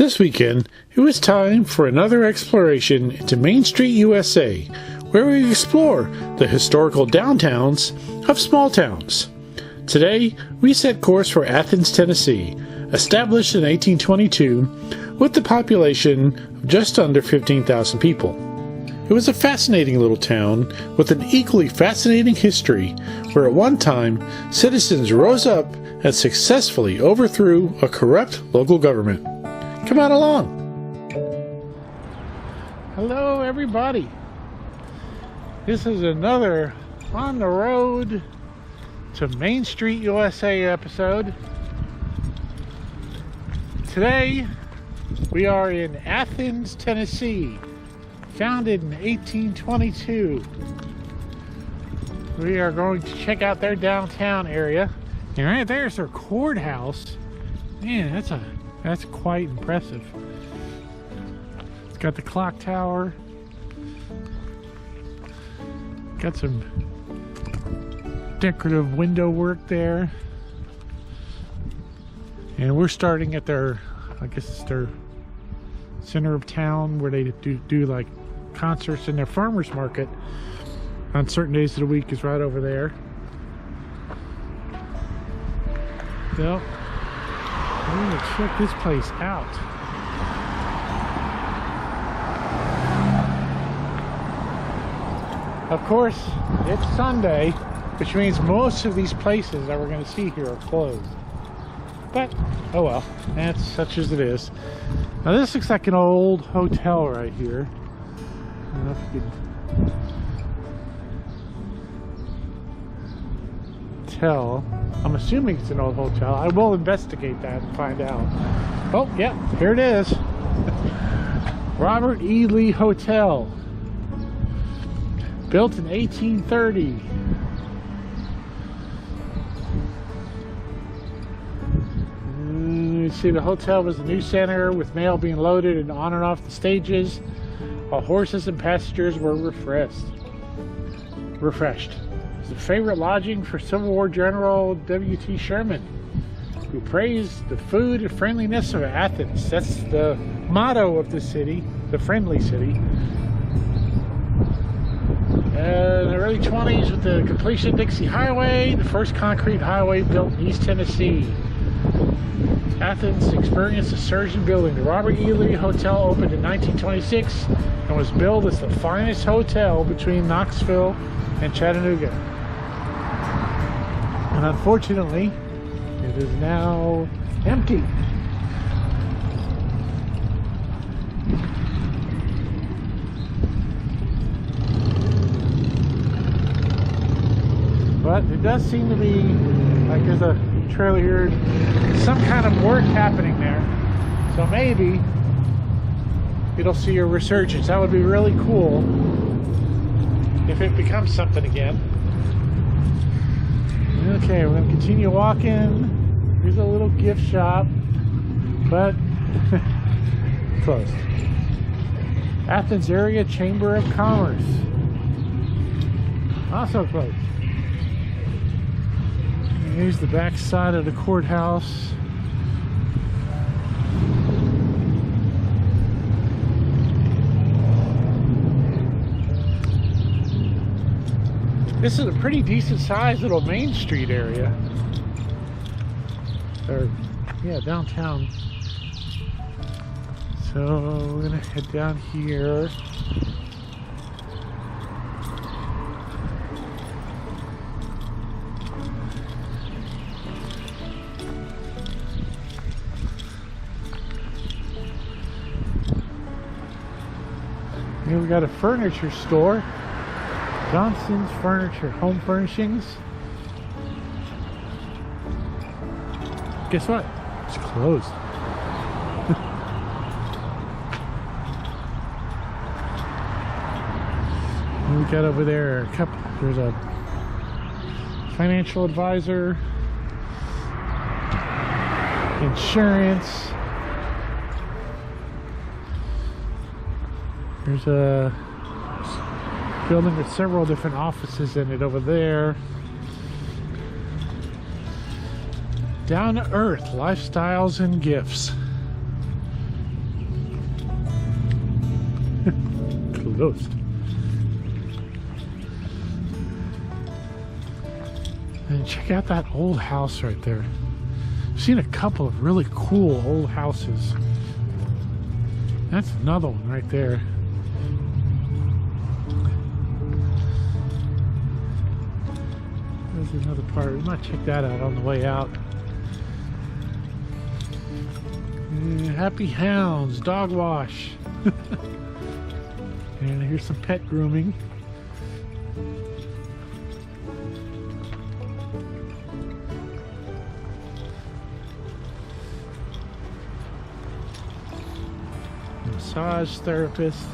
This weekend, it was time for another exploration into Main Street, USA, where we explore the historical downtowns of small towns. Today, we set course for Athens, Tennessee, established in 1822 with the population of just under 15,000 people. It was a fascinating little town with an equally fascinating history where at one time citizens rose up and successfully overthrew a corrupt local government. Come on along. Hello everybody. This is another On the Road to Main Street USA episode. Today we are in Athens, Tennessee, founded in 1822. We are going to check out their downtown area. And right there's their courthouse. Man, that's quite impressive. It's got the clock tower. Got some decorative window work there. And we're starting at their, I guess it's their center of town where they do like concerts, and their farmers market on certain days of the week is right over there. So we're gonna check this place out. Of course, it's Sunday, which means most of these places that we're going to see here are closed. But, oh well, that's such as it is. Now this looks like an old hotel right here. I don't know if you can tell. I'm assuming it's an old hotel. I will investigate that and find out. Oh, yeah, here it is. Robert E. Lee Hotel. Built in 1830. You see, the hotel was a news center with mail being loaded and on and off the stages, while horses and passengers were refreshed. It was a favorite lodging for Civil War General W.T. Sherman, who praised the food and friendliness of Athens. That's the motto of the city, the friendly city. In the early 20s, with the completion of Dixie Highway, the first concrete highway built in East Tennessee, Athens experienced a surge in building. The Robert E. Lee Hotel opened in 1926 and was billed as the finest hotel between Knoxville and Chattanooga. And unfortunately, it is now empty. But it does seem to be like there's a trailer here, some kind of work happening there. So maybe it'll see a resurgence. That would be really cool if it becomes something again. Okay, we're going to continue walking. Here's a little gift shop, but closed. Athens Area Chamber of Commerce, also closed. Here's the back side of the courthouse. This is a pretty decent sized little Main Street area. Or, yeah, downtown. So we're gonna head down here. Here we got a furniture store. Johnson's Furniture, Home Furnishings. Guess what? It's closed. And we got over there a couple. There's a financial advisor, insurance. There's a building with several different offices in it over there. Down to earth, lifestyles and gifts. a ghost. And check out that old house right there. I've seen a couple of really cool old houses. That's another one right there. There's another part. We might check that out on the way out. Happy Hounds, dog wash. And here's some pet grooming. Massage therapist.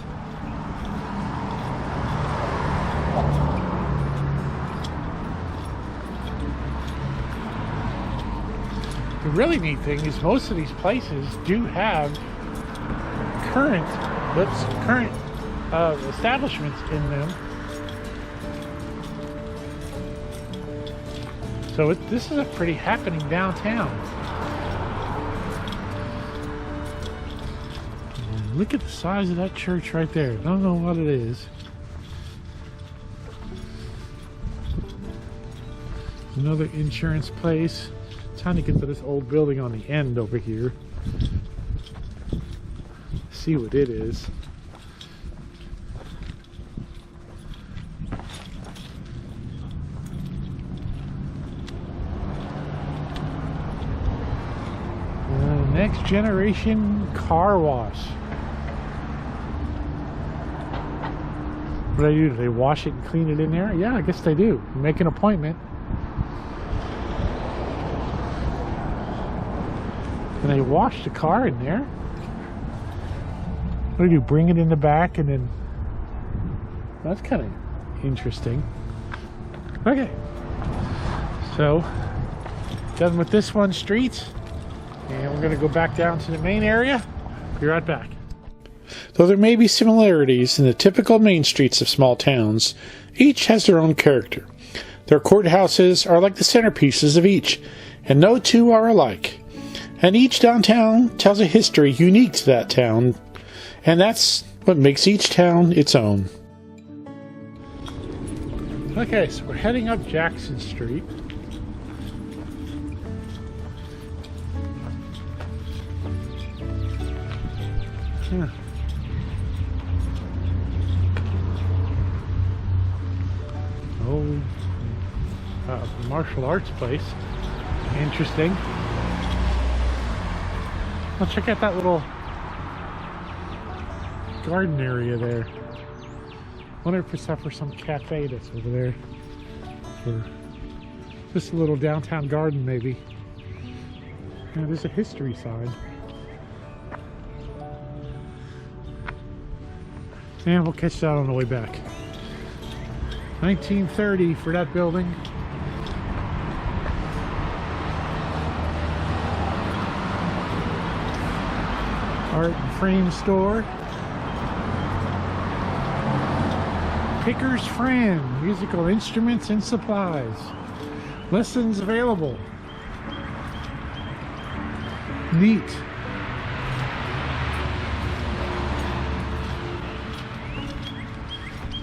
The really neat thing is most of these places do have current establishments in them. So this is a pretty happening downtown. And look at the size of that church right there. I don't know what it is. Another insurance place. Trying to get to this old building on the end over here. See what it is. Next generation car wash. What do they do? Do they wash it and clean it in there? Yeah, I guess they do. You make an appointment. And they wash the car in there. What do you do? Bring it in the back and then... That's kind of interesting. Okay. So, done with this one street. And we're going to go back down to the main area. Be right back. Though there may be similarities in the typical main streets of small towns, each has their own character. Their courthouses are like the centerpieces of each, and no two are alike. And each downtown tells a history unique to that town, and that's what makes each town its own. Okay, so we're heading up Jackson Street. Yeah. Oh, martial arts place. Interesting. Well, check out that little garden area there. Wonder if it's for some cafe that's over there. For just a little downtown garden, maybe. Yeah, there's a history sign. And we'll catch that on the way back. 1930 for that building. Art and frame store. Picker's Friend, musical instruments and supplies. Lessons available. Neat.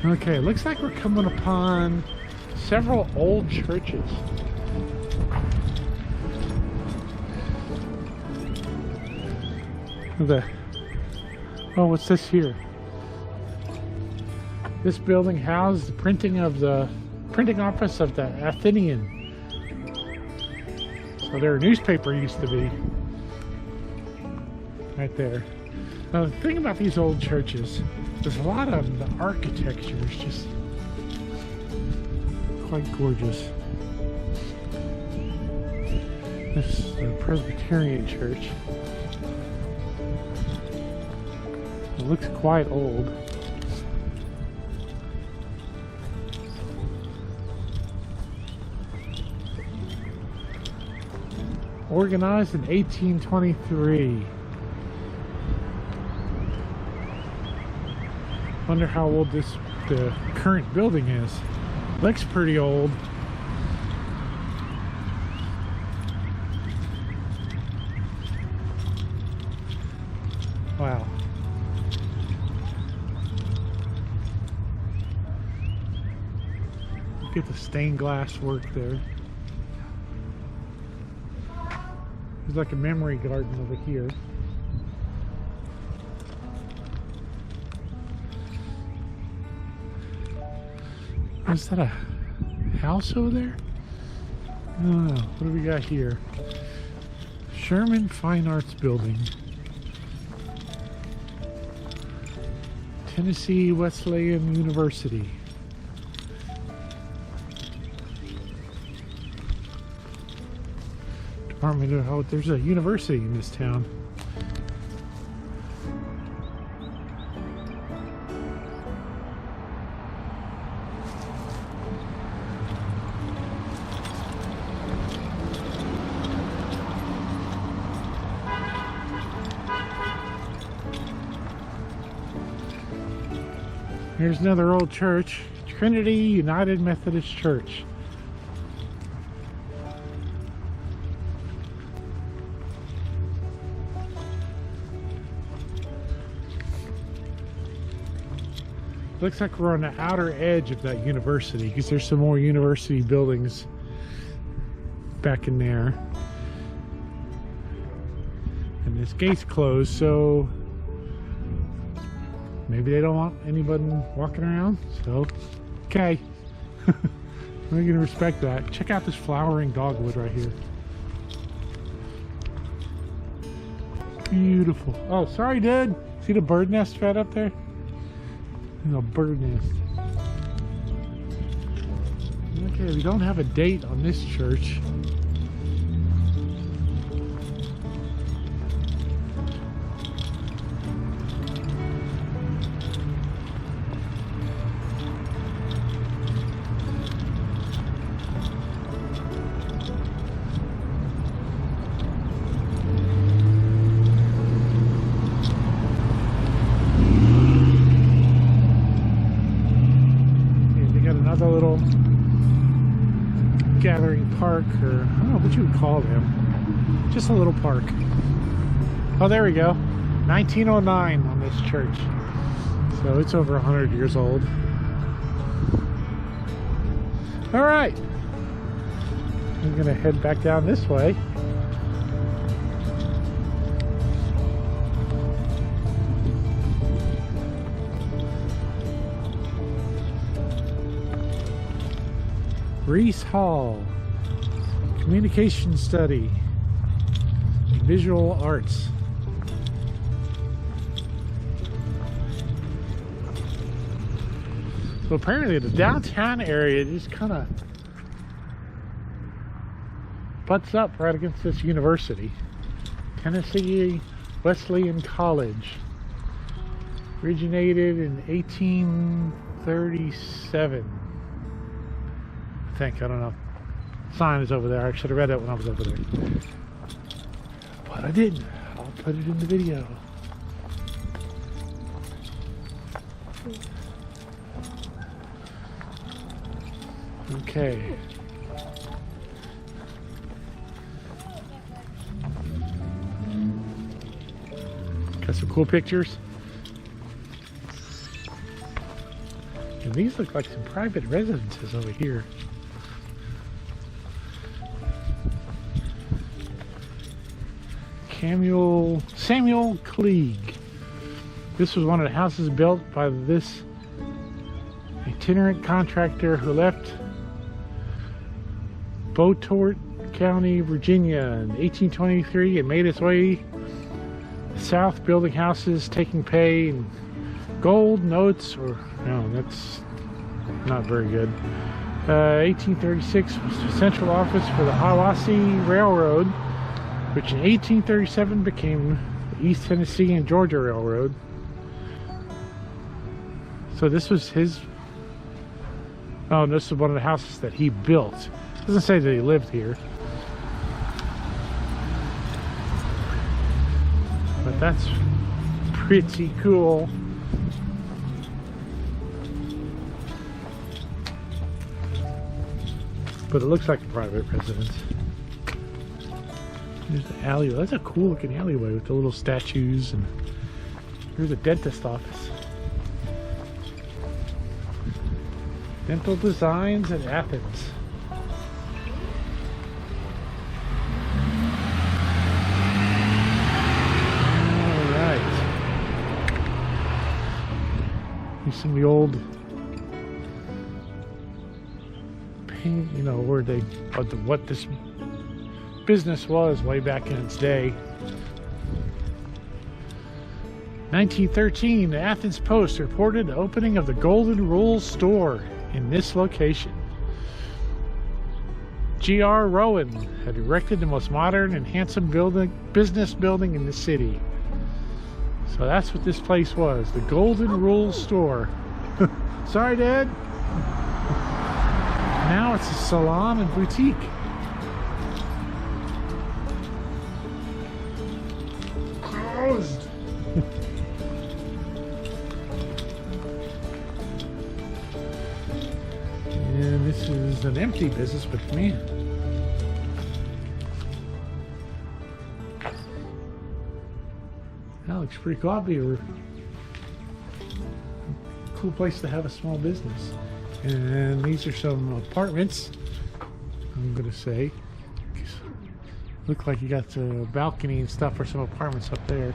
Okay, looks like we're coming upon several old churches. Oh, what's this here? This building housed the printing office of the Athenian. So their newspaper used to be right there. Now the thing about these old churches, there's a lot of the architecture is just quite gorgeous. This is the Presbyterian church. It looks quite old. Organized in 1823. Wonder how old the current building is. Looks pretty old. Wow. Look at the stained glass work there. There's like a memory garden over here. Is that a house over there? No. What do we got here? Sherman Fine Arts Building. Tennessee Wesleyan University. Department of Health. There's a university in this town. Here's another old church, Trinity United Methodist Church. Looks like we're on the outer edge of that university because there's some more university buildings back in there. And this gate's closed, so maybe they don't want anybody walking around, so okay. We're gonna respect that. Check out this flowering dogwood right here. Beautiful. Oh, sorry, dude. See the bird nest right up there? There's a bird nest. Okay, we don't have a date on this church. Another little gathering park, or I don't know what you would call them. Just a little park. Oh, there we go. 1909 on this church. So it's over 100 years old. All right. I'm gonna head back down this way. Reese Hall, Communication Study, Visual Arts. So apparently the downtown area just kind of butts up right against this university. Tennessee Wesleyan College. Originated in 1837. I think, I don't know. Sign is over there. I should have read it when I was over there. But I didn't. I'll put it in the video. Okay. Got some cool pictures. And these look like some private residences over here. Samuel Klieg. This was one of the houses built by this itinerant contractor who left Beaufort County, Virginia in 1823 and made its way south, building houses, taking pay in gold, notes, or no, that's not very good. 1836 was the central office for the Hiwassee Railroad, which in 1837 became the East Tennessee and Georgia Railroad. So this was his, oh, this is one of the houses that he built. It doesn't say that he lived here. But that's pretty cool. But it looks like a private residence. There's the alleyway. That's a cool looking alleyway with the little statues, and here's a dentist office. Dental Designs at Athens. Alright. Here's some of the old paint, you know, where they, what this business was way back in its day. 1913, the Athens Post reported the opening of the Golden Rule store in this location. G.R. Rowan had erected the most modern and handsome business building in the city. So that's what this place was, the Golden Rule store. Sorry, Dad. Now it's a salon and boutique. Closed. And this is an empty business, but man, that looks pretty cool. That'd be a cool place to have a small business. And these are some apartments, I'm gonna say. Look like you got the balcony and stuff for some apartments up there.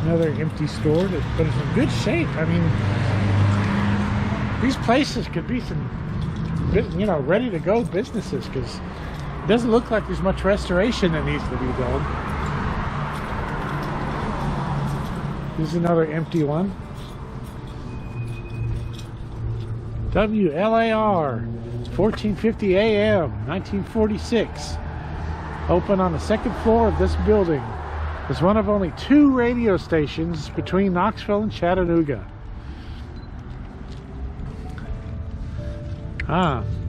Another empty store, but it's in good shape. I mean, these places could be some, you know, ready to go businesses, because it doesn't look like there's much restoration that needs to be done. This is another empty one. WLAR, 1450 AM, 1946. Open on the second floor of this building. It's one of only 2 radio stations between Knoxville and Chattanooga.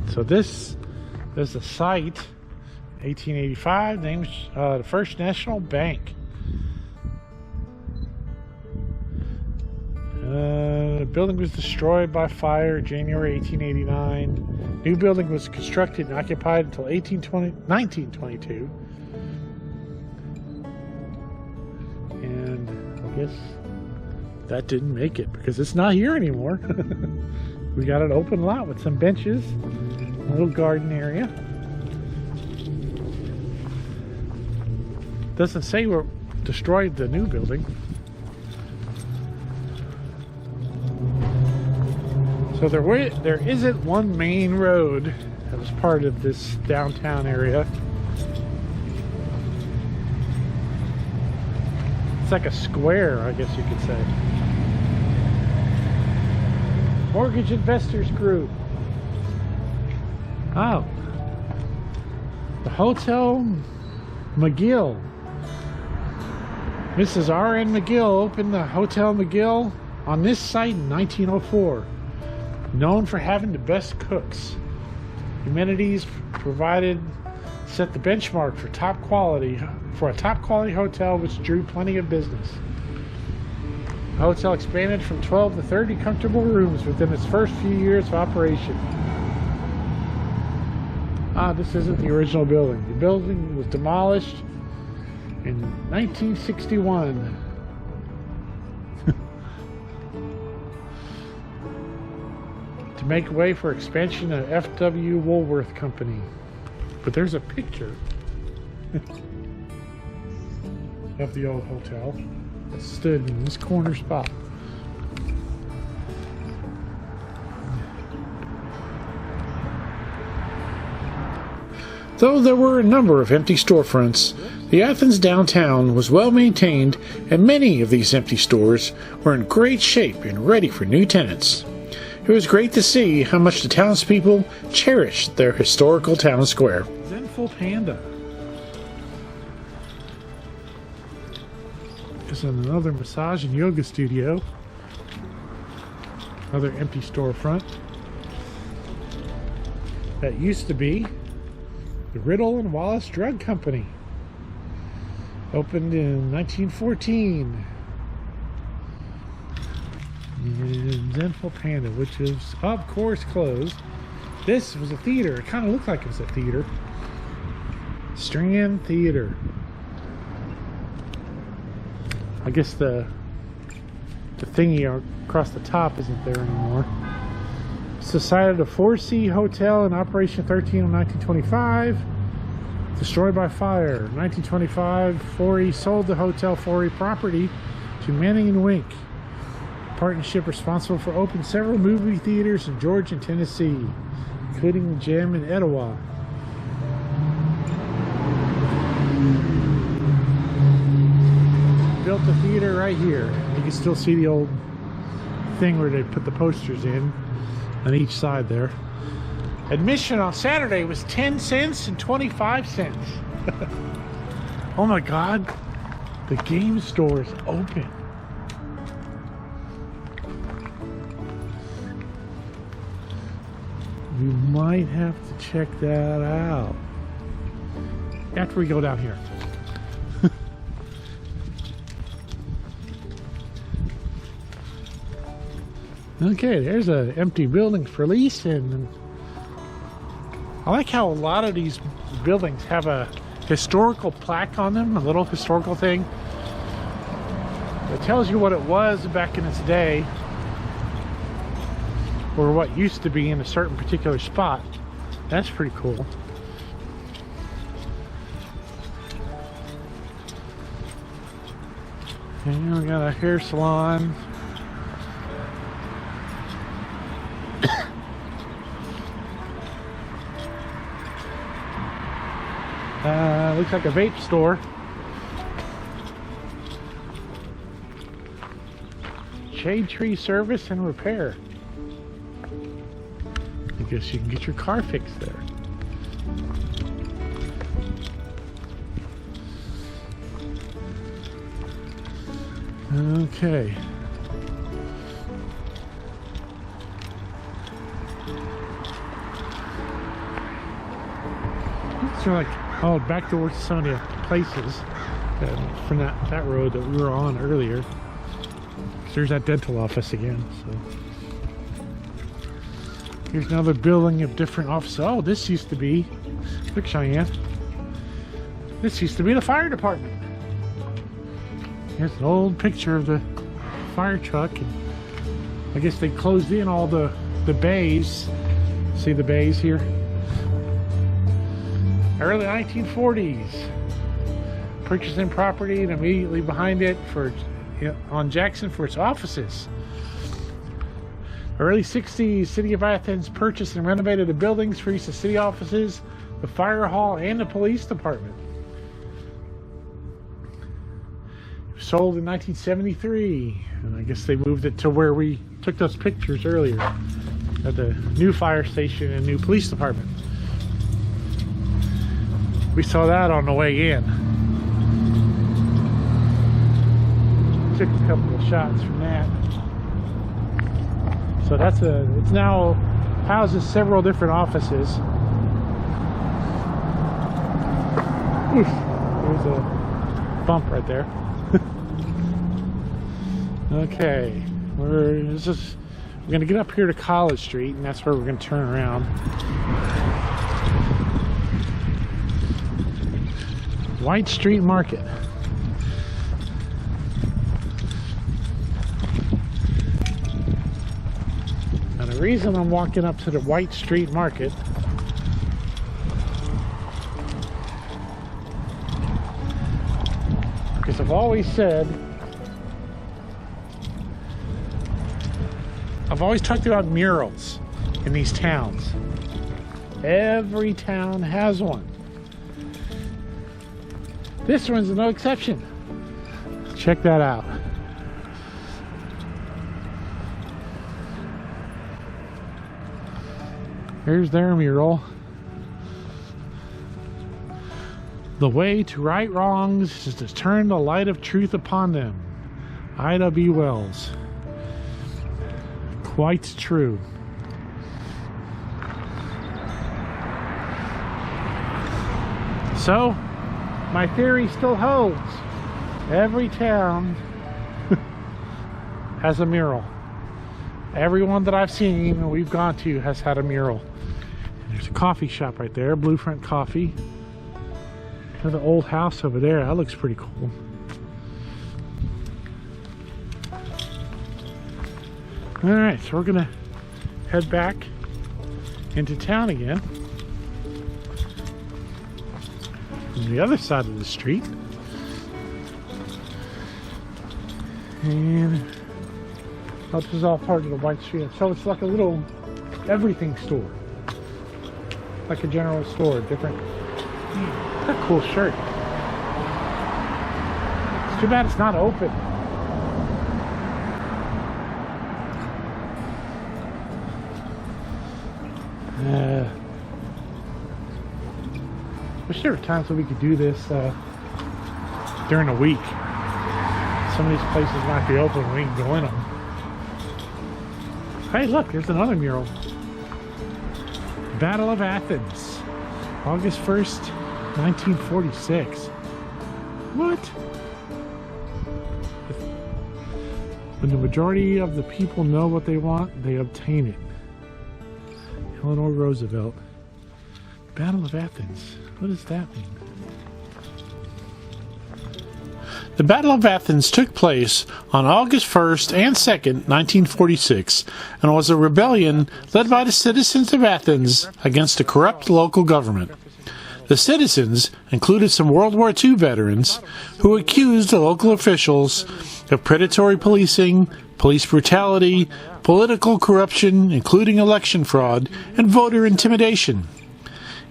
So this is a site, 1885, named the First National Bank. The building was destroyed by fire in January 1889. New building was constructed and occupied until 1922. And I guess that didn't make it because it's not here anymore. We got an open lot with some benches, a little garden area. Doesn't say we destroyed the new building. So there isn't one main road that was part of this downtown area. It's like a square, I guess you could say. Mortgage Investors Group. Oh. The Hotel McGill. Mrs. R.N. McGill opened the Hotel McGill on this site in 1904. Known for having the best cooks. Amenities provided set the benchmark for a top quality hotel, which drew plenty of business. The hotel expanded from 12 to 30 comfortable rooms within its first few years of operation. This isn't the original building. The building was demolished in 1961. To make way for expansion of F.W. Woolworth Company. But there's a picture of the old hotel that stood in this corner spot. Though there were a number of empty storefronts, the Athens downtown was well maintained, and many of these empty stores were in great shape and ready for new tenants. It was great to see how much the townspeople cherished their historical town square. Zenful Panda. This is another massage and yoga studio. Another empty storefront. That used to be the Riddle and Wallace Drug Company. Opened in 1914. And Zenful Panda, which is of course closed. This was a theater. It kind of looked like it was a theater. Strand Theater. I guess the The thingy across the top isn't there anymore. Society of 4C Hotel in operation 13 in 1925. Destroyed by fire. 1925, 4E sold the Hotel 4E property to Manning and Wink. Partnership responsible for opening several movie theaters in Georgia and Tennessee, including the Gem in Etowah. Built the theater right here. You can still see the old thing where they put the posters in on each side there. Admission on Saturday was 10 cents and 25 cents. Oh my God, the game store is open. We might have to check that out after we go down here. Okay, there's an empty building for lease, and I like how a lot of these buildings have a historical plaque on them, a little historical thing that tells you what it was back in its day, or what used to be in a certain particular spot. That's pretty cool. And we got a hair salon. Looks like a vape store. Shade tree service and repair. I guess you can get your car fixed there. Okay. So like, oh, back towards some of the places from that road that we were on earlier. There's that dental office again. So here's another building of different offices. Oh, this used to be, look, Cheyenne, this used to be the fire department. Here's an old picture of the fire truck, and I guess they closed in all the bays. See the bays here? Early 1940s. Purchasing property and immediately behind it on Jackson for its offices. Early 60s, City of Athens purchased and renovated the buildings for use of city offices, the fire hall, and the police department. Sold in 1973, and I guess they moved it to where we took those pictures earlier at the new fire station and new police department. We saw that on the way in. Took a couple of shots from that. So it's now houses several different offices. Oof, there's a bump right there. Okay, we're gonna get up here to College Street, and that's where we're gonna turn around. White Street Market. Now the reason I'm walking up to the White Street Market because I've always talked about murals in these towns. Every town has one. This one's no exception. Check that out. Here's their mural. The way to right wrongs is to turn the light of truth upon them. Ida B. Wells. Quite true. So, my theory still holds. Every town has a mural. Everyone that I've seen or we've gone to has had a mural. And there's a coffee shop right there, Blue Front Coffee. There's the old house over there. That looks pretty cool. Alright, so we're gonna head back into town again. On the other side of the street. And this is all part of the White Street. So it's like a little everything store. Like a general store, different. What a cool shirt. It's too bad it's not open. Wish there were times when we could do this during the week. Some of these places might be open and we can go in them. Hey, look, there's another mural. Battle of Athens, August 1st, 1946. What? When the majority of the people know what they want, they obtain it. Eleanor Roosevelt. Battle of Athens. What does that mean? The Battle of Athens took place on August 1st and 2nd, 1946, and was a rebellion led by the citizens of Athens against a corrupt local government. The citizens included some World War II veterans who accused the local officials of predatory policing, police brutality, political corruption, including election fraud, and voter intimidation.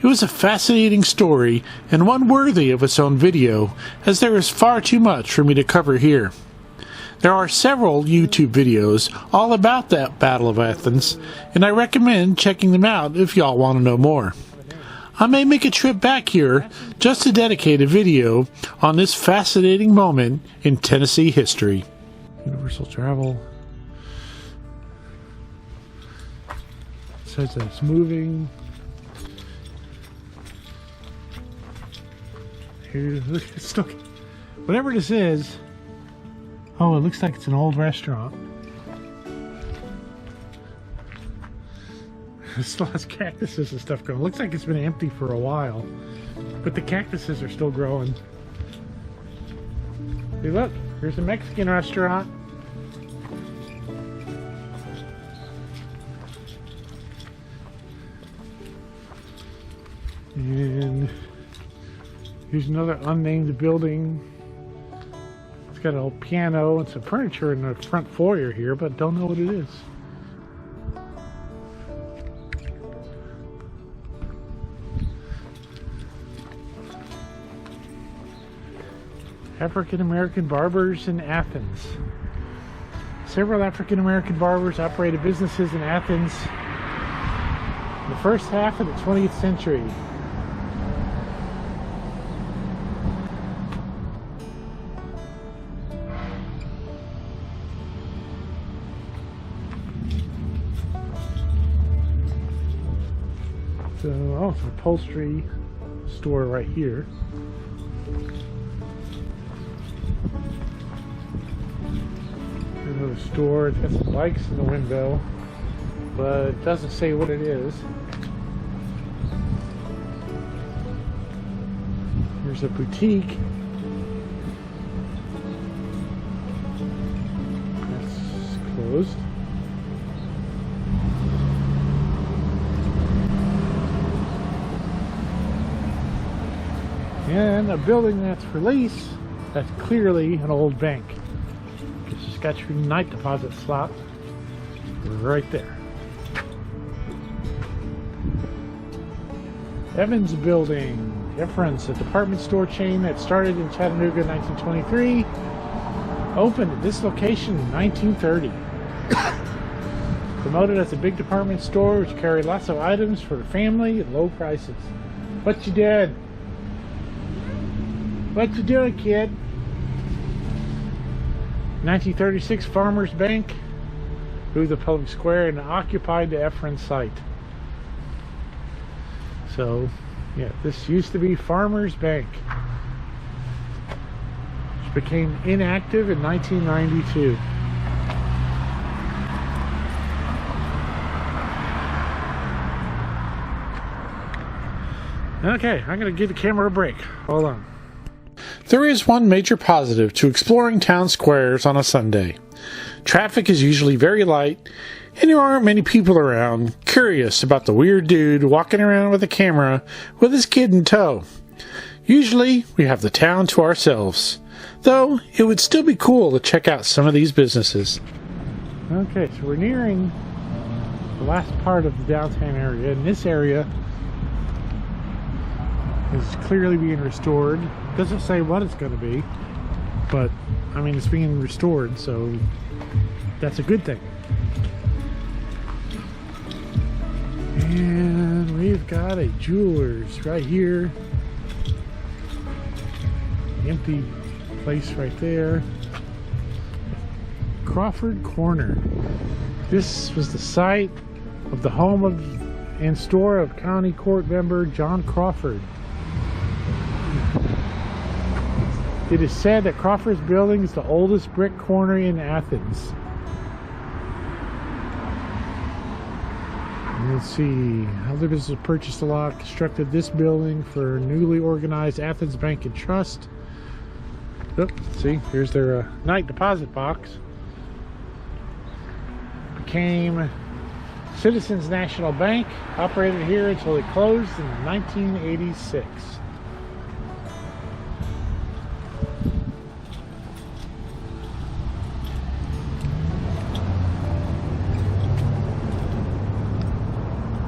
It was a fascinating story and one worthy of its own video, as there is far too much for me to cover here. There are several YouTube videos all about that Battle of Athens, and I recommend checking them out if y'all want to know more. I may make a trip back here just to dedicate a video on this fascinating moment in Tennessee history. Universal Travel. It says that it's moving. Here, look, it's still, whatever this is. Oh, it looks like it's an old restaurant. It still has cactuses and stuff going. Looks like it's been empty for a while, but the cactuses are still growing. See, look, here's a Mexican restaurant. And here's another unnamed building. It's got an old piano and some furniture in the front foyer here, but don't know what it is. African American barbers in Athens. Several African American barbers operated businesses in Athens in the first half of the 20th century. So, oh, it's an upholstery store right here. Another store. It's got some bikes in the window, but it doesn't say what it is. Here's a boutique. That's closed. And a building that's for lease, that's clearly an old bank. It's got your night deposit slot right there. Evans Building. Evans, a department store chain that started in Chattanooga in 1923, opened at this location in 1930. Promoted as a big department store which carried lots of items for the family at low prices. What you did? What you doing, kid? 1936 Farmers Bank moved the public square and occupied the Efren site. So, yeah, this used to be Farmers Bank, which became inactive in 1992. Okay, I'm going to give the camera a break. Hold on. There is one major positive to exploring town squares on a Sunday. Traffic is usually very light, and there aren't many people around curious about the weird dude walking around with a camera with his kid in tow. Usually, we have the town to ourselves, though it would still be cool to check out some of these businesses. Okay, so we're nearing the last part of the downtown area, and this area is clearly being restored. Doesn't say what it's going to be, but I mean it's being restored, so that's a good thing. And we've got a jeweler's right here. Empty place right there. Crawford Corner. This was the site of the home of and store of County Court member John Crawford. It is said that Crawford's building is the oldest brick corner in Athens. Let's see. Other businesses purchased a lot, constructed this building for newly organized Athens Bank and Trust. Oh, see, here's their night deposit box. Became Citizens National Bank, operated here until it closed in 1986.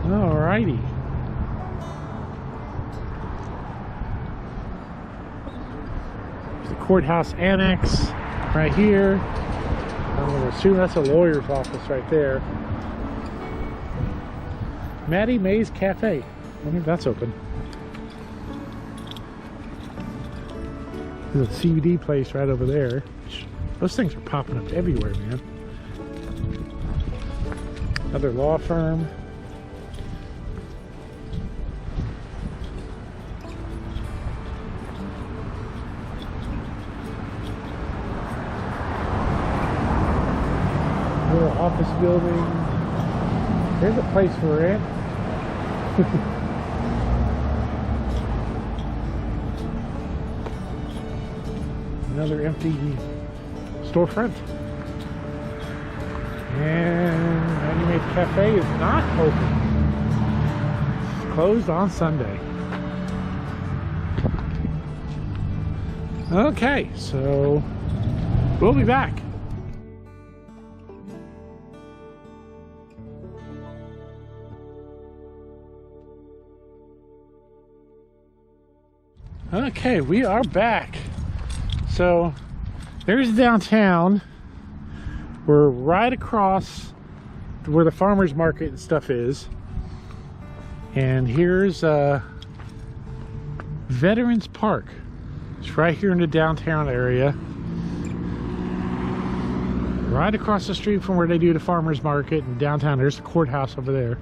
Alrighty. There's the courthouse annex right here. I'm going to assume that's a lawyer's office right there. Maddie Mae's Cafe. I wonder if that's open. There's a CBD place right over there. Those things are popping up everywhere, man. Another law firm. Little office building. There's a place we're in. Another empty storefront. And Animate Cafe is not open. It's closed on Sunday. Okay, so we'll be back. Okay, we are back. So there's downtown. We're right across where the farmers market and stuff is. And here's Veterans Park. It's right here in the downtown area. Right across the street from where they do the farmers market and downtown. There's the courthouse over there.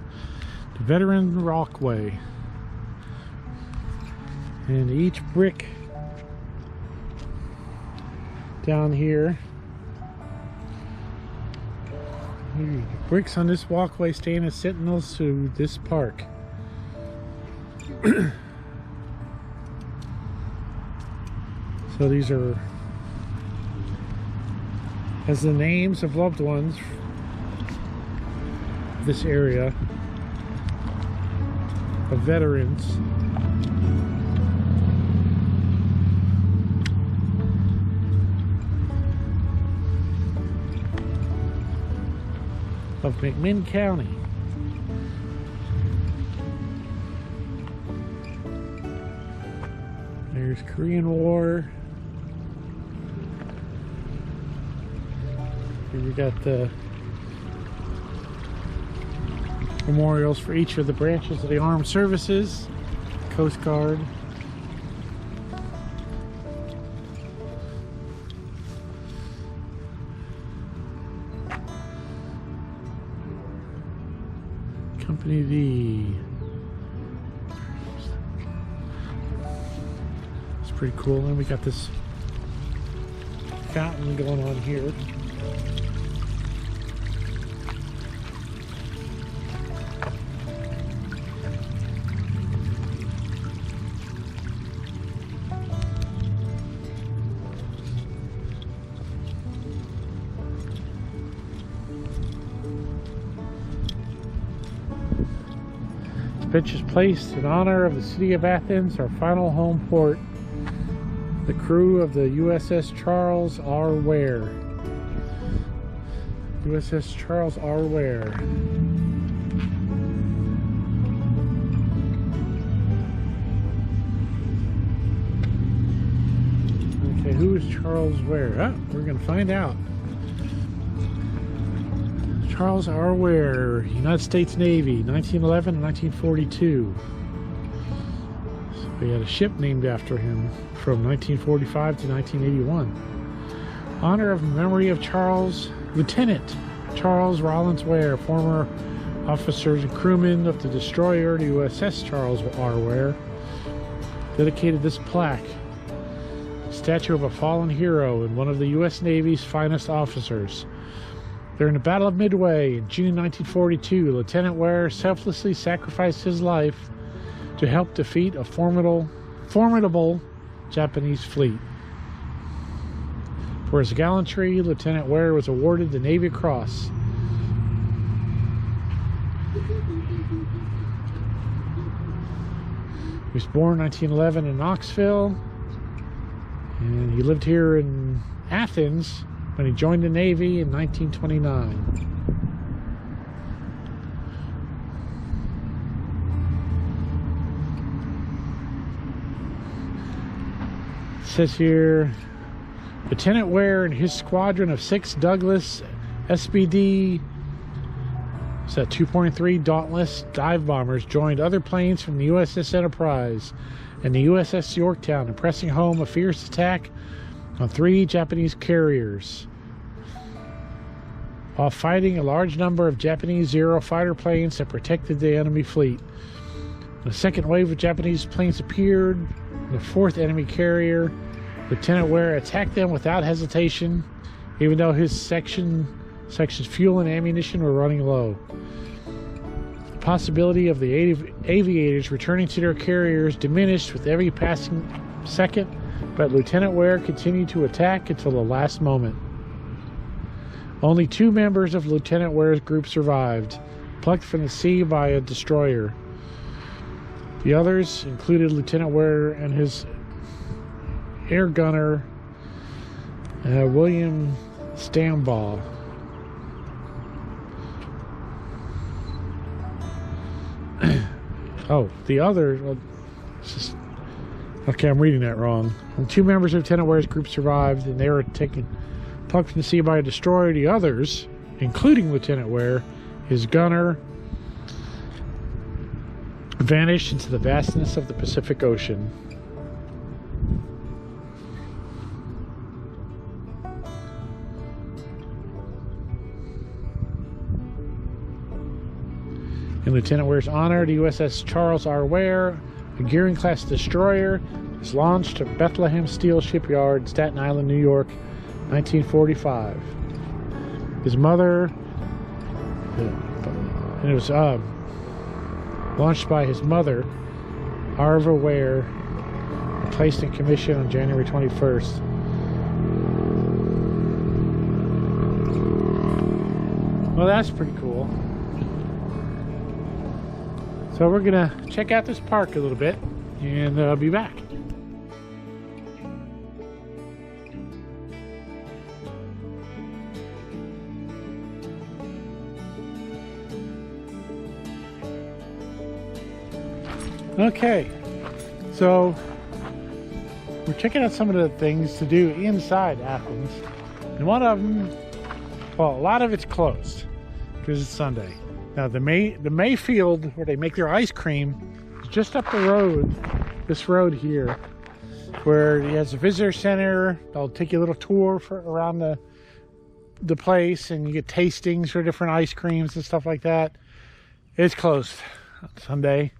The Veteran Walkway. And each brick down here, bricks on this walkway stand as sentinels to this park. So these are as the names of loved ones this area of veterans. Of McMinn County. There's Korean War. Here we got the memorials for each of the branches of the armed services. Coast Guard. Company D. It's pretty cool. And we got this fountain going on here. bench is placed in honor of the city of Athens, our final home port. The crew of the USS Charles R. Ware. USS Charles R. Ware. Okay, who is Charles Ware? Oh, we're going to find out. Charles R. Ware, United States Navy, 1911 and 1942. So we had a ship named after him from 1945 to 1981. Honor of memory of Lieutenant Charles Rollins Ware, former officers and crewmen of the destroyer the USS Charles R. Ware, dedicated this plaque. Statue of a fallen hero and one of the U.S. Navy's finest officers. During the Battle of Midway in June 1942, Lieutenant Ware selflessly sacrificed his life to help defeat a formidable Japanese fleet. For his gallantry, Lieutenant Ware was awarded the Navy Cross. He was born 1911 in Knoxville, and he lived here in Athens when he joined the Navy in 1929. It says here, Lieutenant Ware and his squadron of 6 Douglas SBD 2.3 Dauntless dive bombers joined other planes from the USS Enterprise and the USS Yorktown in pressing home a fierce attack on 3 Japanese carriers, while fighting a large number of Japanese Zero fighter planes that protected the enemy fleet. When a second wave of Japanese planes appeared, the 4th enemy carrier, Lieutenant Ware attacked them without hesitation, even though his section's fuel and ammunition were running low. The possibility of the aviators returning to their carriers diminished with every passing second, but Lieutenant Ware continued to attack until the last moment. Only 2 members of Lieutenant Ware's group survived, plucked from the sea by a destroyer. The others included Lieutenant Ware and his air gunner, William Stambaugh. Oh, the other... Well, okay, I'm reading that wrong. When 2 members of Lieutenant Ware's group survived, and they were plucked from the sea by a destroyer. The others, including Lieutenant Ware, his gunner, vanished into the vastness of the Pacific Ocean. In Lieutenant Ware's honor, the USS Charles R. Ware, a Gearing-class destroyer, is launched at Bethlehem Steel Shipyard, Staten Island, New York, 1945. His mother, and it was launched by his mother, Arva Ware, and placed in commission on January 21st. Well, that's pretty cool. So we're gonna check out this park a little bit, and I'll be back. Okay, so we're checking out some of the things to do inside Athens, and one of them, well, a lot of it's closed because it's Sunday. Now the Mayfield, where they make their ice cream, is just up the road, this road here, where it has a visitor center. They'll take you a little tour around the place, and you get tastings for different ice creams and stuff like that. It's closed on Sunday.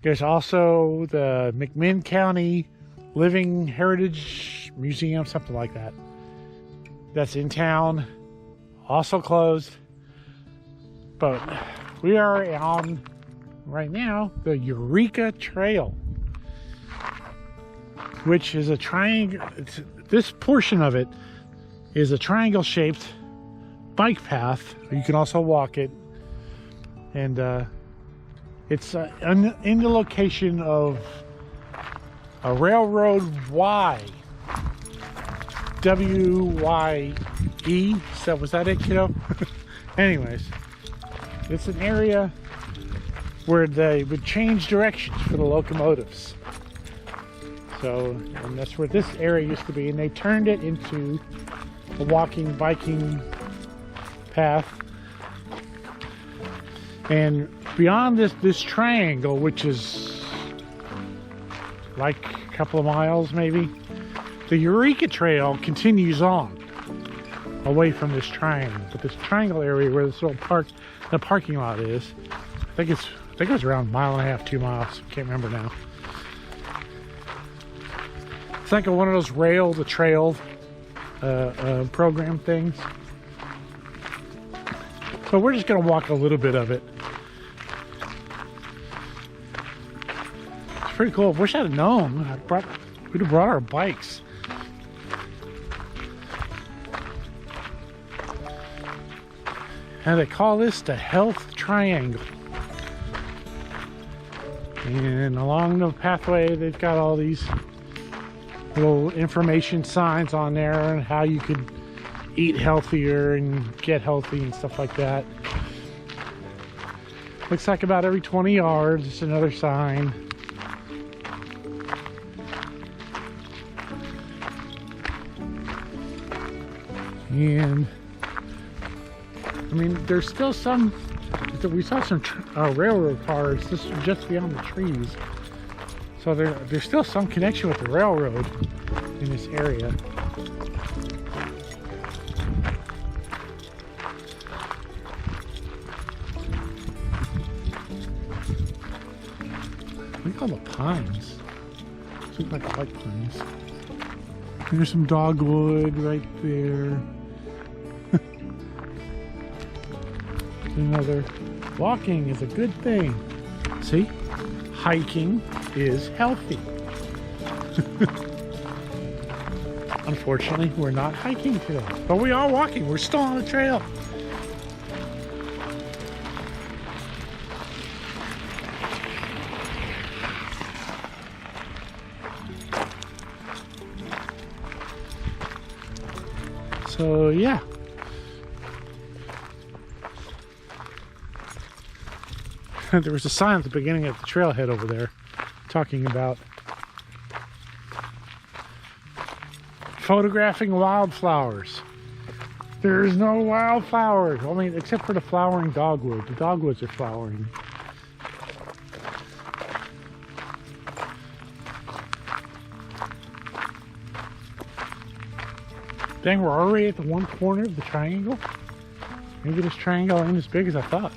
There's also the McMinn County Living Heritage Museum, something like that. That's in town, also closed. But we are on, right now, the Eureka Trail, which is a triangle. This portion of it is a triangle-shaped bike path. You can also walk it. And It's in the location of a railroad Y. W-Y-E. So was that it, kiddo? Anyways, it's an area where they would change directions for the locomotives. So, and that's where this area used to be, and they turned it into a walking, biking path. And beyond this triangle, which is like a couple of miles maybe, the Eureka Trail continues on away from this triangle. But this triangle area where this little the parking lot is, I think it was around 1.5 2 miles. Can't remember now. It's like one of those rail to trail program things. So we're just gonna walk a little bit of it. It's pretty cool. Wish I'd have known. We'd have brought our bikes. And they call this the Health Triangle. And along the pathway, they've got all these little information signs on there and how you could eat healthier and get healthy and stuff like that. Looks like about every 20 yards, it's another sign. And I mean, there's still some, we saw some railroad cars just beyond the trees. So there's still some connection with the railroad in this area. Look at all the pines. These look like white pines. There's some dogwood right there. Another. Walking is a good thing. See? Hiking is healthy. Unfortunately, we're not hiking today, but we are walking. We're still on the trail. So yeah. There was a sign at the beginning of the trailhead over there talking about photographing wildflowers. There's no wildflowers. I mean, except for the flowering dogwood. The dogwoods are flowering. Dang, we're already at the one corner of the triangle. Maybe this triangle ain't as big as I thought.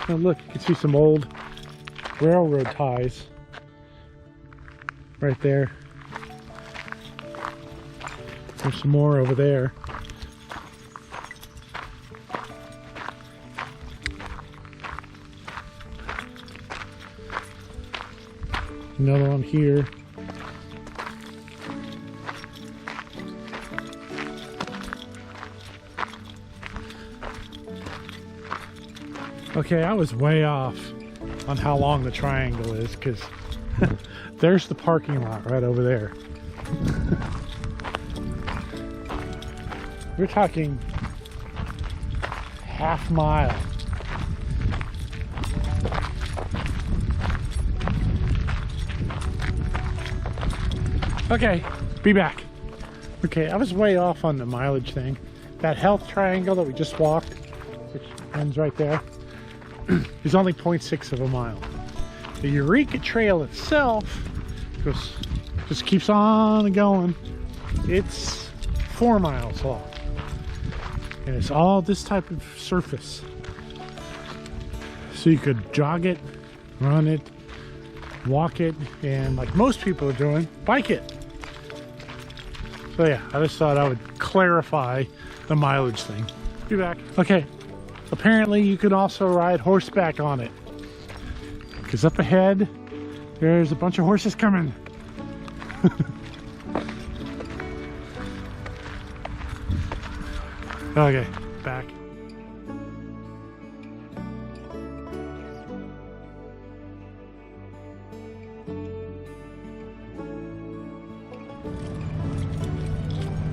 Oh, look, you can see some old railroad ties right there. There's some more over there. Another one here. Okay, I was way off on how long the triangle is, because there's the parking lot right over there. We're talking half mile. Okay, be back. Okay, I was way off on the mileage thing. That health triangle that we just walked, which ends right there, is only 0.6 of a mile. The Eureka Trail itself just keeps on going. It's 4 miles long. And it's all this type of surface. So you could jog it, run it, walk it, and like most people are doing, bike it. So yeah, I just thought I would clarify the mileage thing. Be back. Okay, apparently you could also ride horseback on it. Because up ahead, there's a bunch of horses coming. Okay, back.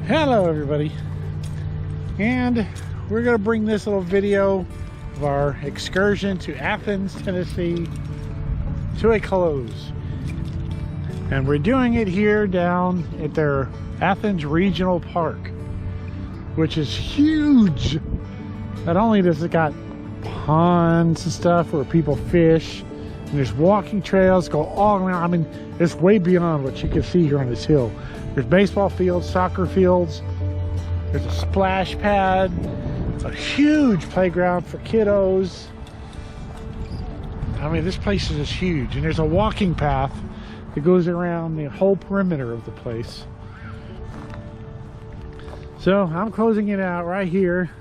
Hello everybody, and we're going to bring this little video of our excursion to Athens, Tennessee to a close. And we're doing it here down at their Athens Regional Park, which is huge. Not only does it got ponds and stuff where people fish, and there's walking trails go all around. I mean, it's way beyond what you can see here on this hill. There's baseball fields, soccer fields, there's a splash pad, a huge playground for kiddos. I mean, this place is just huge, and there's a walking path that goes around the whole perimeter of the place. So I'm closing it out right here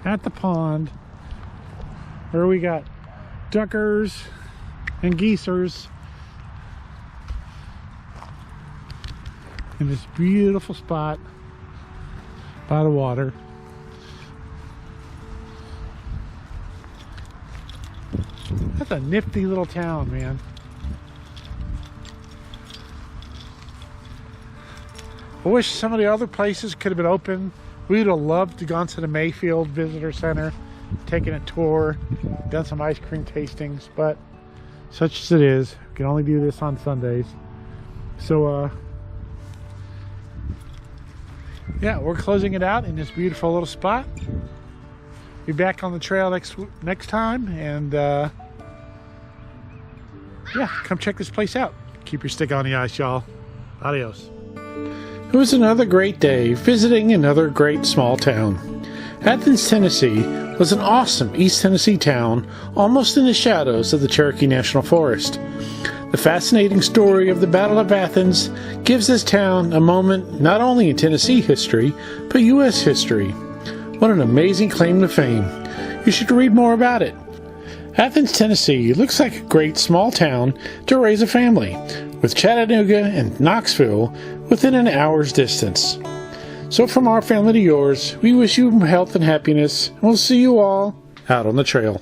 at the pond where we got duckers and geesers in this beautiful spot by the water. That's a nifty little town, man. I wish some of the other places could have been open. We would have loved to have gone to the Mayfield Visitor Center, taken a tour, done some ice cream tastings, but such as it is, we can only do this on Sundays. So, yeah, we're closing it out in this beautiful little spot. Be back on the trail next time, and yeah, come check this place out. Keep your stick on the ice, y'all. Adios. It was another great day visiting another great small town. Athens, Tennessee was an awesome East Tennessee town, almost in the shadows of the Cherokee National Forest. The fascinating story of the Battle of Athens gives this town a moment not only in Tennessee history, but U.S. history. What an amazing claim to fame. You should read more about it. Athens, Tennessee looks like a great small town to raise a family, with Chattanooga and Knoxville within an hour's distance. So from our family to yours, we wish you health and happiness, and we'll see you all out on the trail.